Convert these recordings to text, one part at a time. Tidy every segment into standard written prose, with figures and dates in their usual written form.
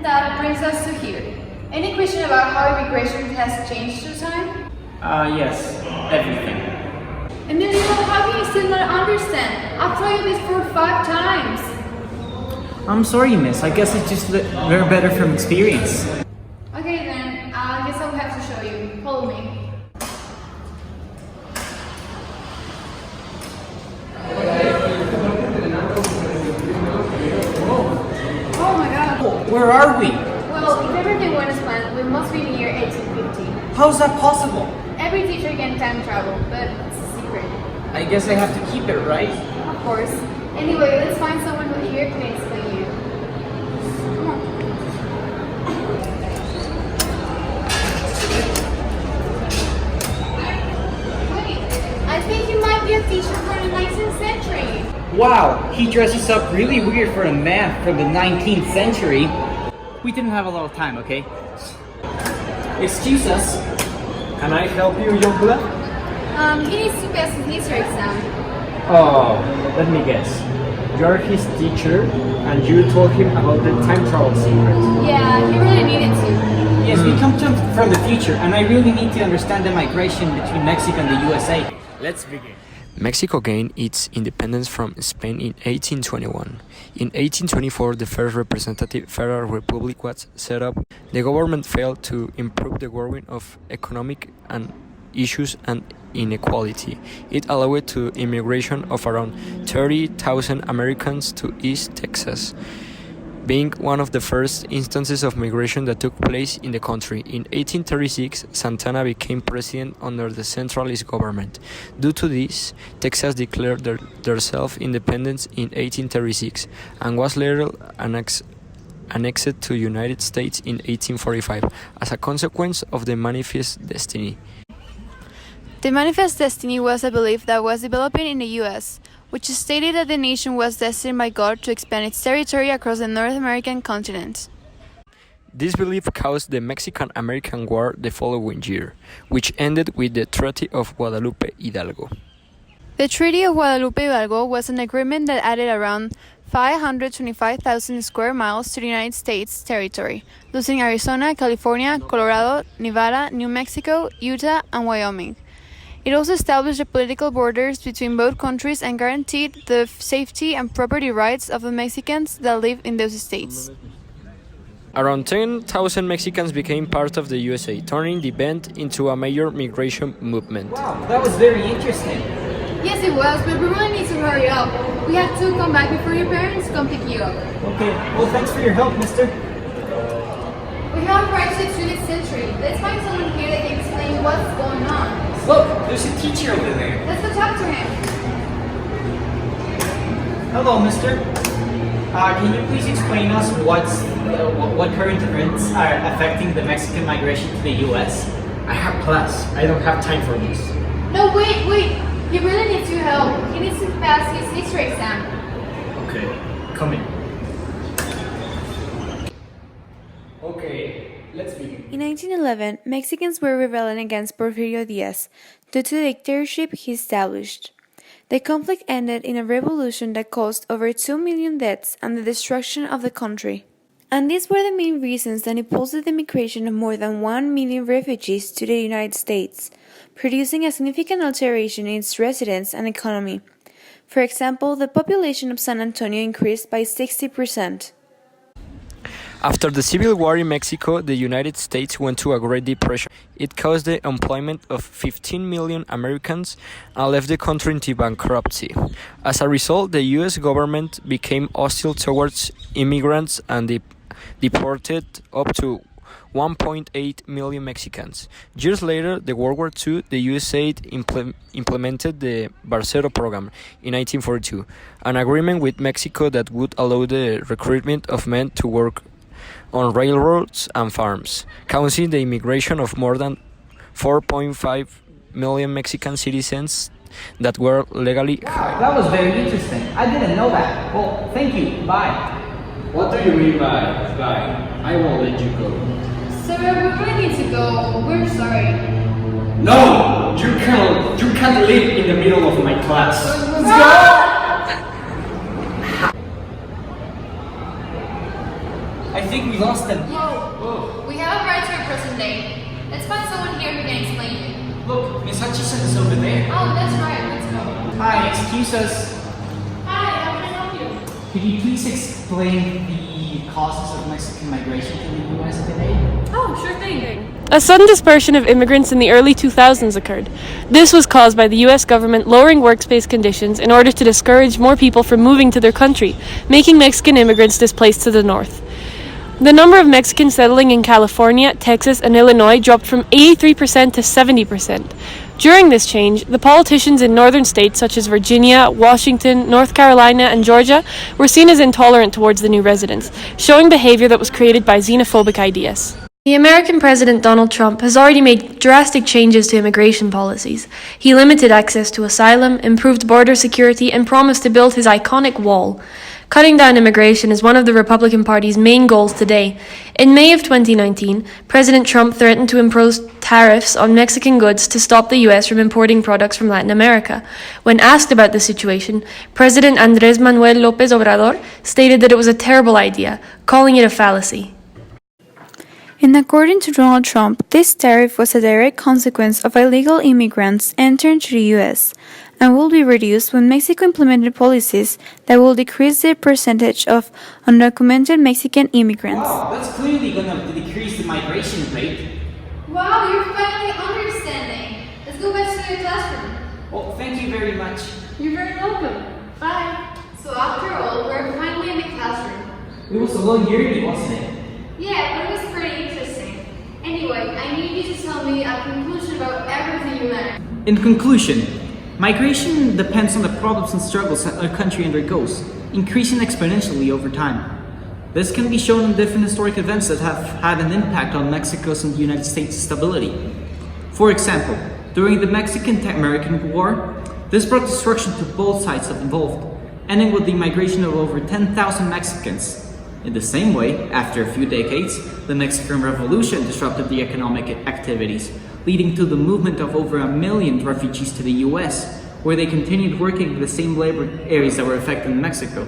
that brings us to here. Any question about how immigration has changed through time? Yes, everything. Emilio, how can you still not understand? I've tried this for 5 times. I'm sorry, miss. I guess it's just that we're better from experience. Okay then, I guess I'll have to show you. Follow me. Oh my god. Where are we? Well, if everything went as planned, we must be in the year 1850. How's that possible? Every teacher can time travel, but it's a secret. I guess I have to keep it, right? Of course. Anyway, let's find someone who here can explain you. Come on. Wait, I think he might be a teacher from the 19th century. Wow, he dresses up really weird for a man from the 19th century. We didn't have a lot of time, okay? Excuse us. Can I help you, young blood? He needs to pass his history exam. Oh, let me guess. You're his teacher, and you told him about the time travel secret. Yeah, he really needed to. Yes, we come from the future, and I really need to understand the migration between Mexico and the USA. Let's begin. Mexico gained its independence from Spain in 1821. In 1824, the first representative federal republic was set up. The government failed to improve the growing of economic and issues and inequality. It allowed to immigration of around 30,000 Americans to East Texas, being one of the first instances of migration that took place in the country. In 1836, Santana became president under the centralist government. Due to this, Texas declared their self-independence in 1836 and was later annexed to the United States in 1845 as a consequence of the Manifest Destiny. The Manifest Destiny was a belief that was developing in the U.S., which stated that the nation was destined by God to expand its territory across the North American continent. This belief caused the Mexican-American War the following year, which ended with the Treaty of Guadalupe Hidalgo. The Treaty of Guadalupe Hidalgo was an agreement that added around 525,000 square miles to the United States territory, losing Arizona, California, Colorado, Nevada, New Mexico, Utah, and Wyoming. It also established the political borders between both countries and guaranteed the safety and property rights of the Mexicans that live in those states. Around 10,000 Mexicans became part of the USA, turning the event into a major migration movement. Wow, that was very interesting. Yes, it was, but we really need to hurry up. We have to come back before your parents come pick you up. Okay, well, thanks for your help, mister. We have arrived to the 20th century. Let's find someone here that can explain what's going on. Look, there's a teacher over there. Let's go talk to him. Hello, mister. Can you please explain us what current events are affecting the Mexican migration to the U.S.? I have class. I don't have time for this. No, wait. He really needs your help. He needs to pass his history exam. Okay, come in. Okay, let's begin. In 1911, Mexicans were rebelling against Porfirio Diaz due to the dictatorship he established. The conflict ended in a revolution that caused over 2 million deaths and the destruction of the country. And these were the main reasons that impulsed the migration of more than 1 million refugees to the United States, producing a significant alteration in its residents and economy. For example, the population of San Antonio increased by 60%. After the Civil War in Mexico, the United States went through a Great Depression. It caused the employment of 15 million Americans and left the country into bankruptcy. As a result, the U.S. government became hostile towards immigrants and deported up to 1.8 million Mexicans. Years later, the World War II, the USA implemented the Barcero program in 1942, an agreement with Mexico that would allow the recruitment of men to work on railroads and farms, causing the immigration of more than 4.5 million Mexican citizens that were legally hired. That was very interesting. I didn't know that. Well, thank you. Bye. What do you mean by I won't let you go? Sir, we really need to go. We're sorry. No! You can't live in the middle of my class. Let's go! I think we lost them. Whoa. We have arrived to our present day. Let's find someone here who can explain it. Look, Miss Hutchison is over there. Oh, that's right. Let's go. Hi, excuse us. Hi, how can I help you? Could you please explain the causes of Mexican migration to the U.S. today? Oh, sure thing. A sudden dispersion of immigrants in the early 2000s occurred. This was caused by the U.S. government lowering workspace conditions in order to discourage more people from moving to their country, making Mexican immigrants displaced to the north. The number of Mexicans settling in California, Texas, and Illinois dropped from 83% to 70%. During this change, the politicians in northern states such as Virginia, Washington, North Carolina, and Georgia were seen as intolerant towards the new residents, showing behavior that was created by xenophobic ideas. The American President Donald Trump has already made drastic changes to immigration policies. He limited access to asylum, improved border security, and promised to build his iconic wall. Cutting down immigration is one of the Republican Party's main goals today. In May of 2019, President Trump threatened to impose tariffs on Mexican goods to stop the U.S. from importing products from Latin America. When asked about the situation, President Andrés Manuel López Obrador stated that it was a terrible idea, calling it a fallacy. And according to Donald Trump, this tariff was a direct consequence of illegal immigrants entering to the U.S. and will be reduced when Mexico implemented policies that will decrease the percentage of undocumented Mexican immigrants. Wow, that's clearly going to decrease the migration rate. Wow, you're finally understanding. Let's go back to your classroom. Well, thank you very much. You're very welcome. Bye. So after all, we're finally in the classroom. It was a little yearly, wasn't it? Yeah, but it was pretty interesting. Anyway, I need you to tell me a conclusion about everything you learned. In conclusion, migration depends on the problems and struggles that a country undergoes, increasing exponentially over time. This can be shown in different historic events that have had an impact on Mexico's and the United States' stability. For example, during the Mexican-American War, this brought destruction to both sides involved, ending with the migration of over 10,000 Mexicans. In the same way, after a few decades, the Mexican Revolution disrupted the economic activities, leading to the movement of over 1 million refugees to the US, where they continued working in the same labor areas that were affected in Mexico.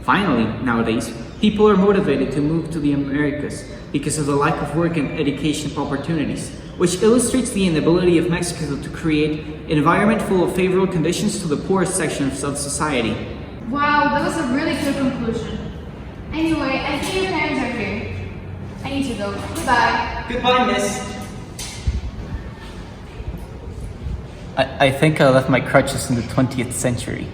Finally, nowadays, people are motivated to move to the Americas because of the lack of work and education opportunities, which illustrates the inability of Mexico to create an environment full of favorable conditions to the poorest sections of society. Wow, that was a really good conclusion. Anyway, I think your parents are here. I need to go. Goodbye. Goodbye, miss. I think I left my crutches in the 20th century.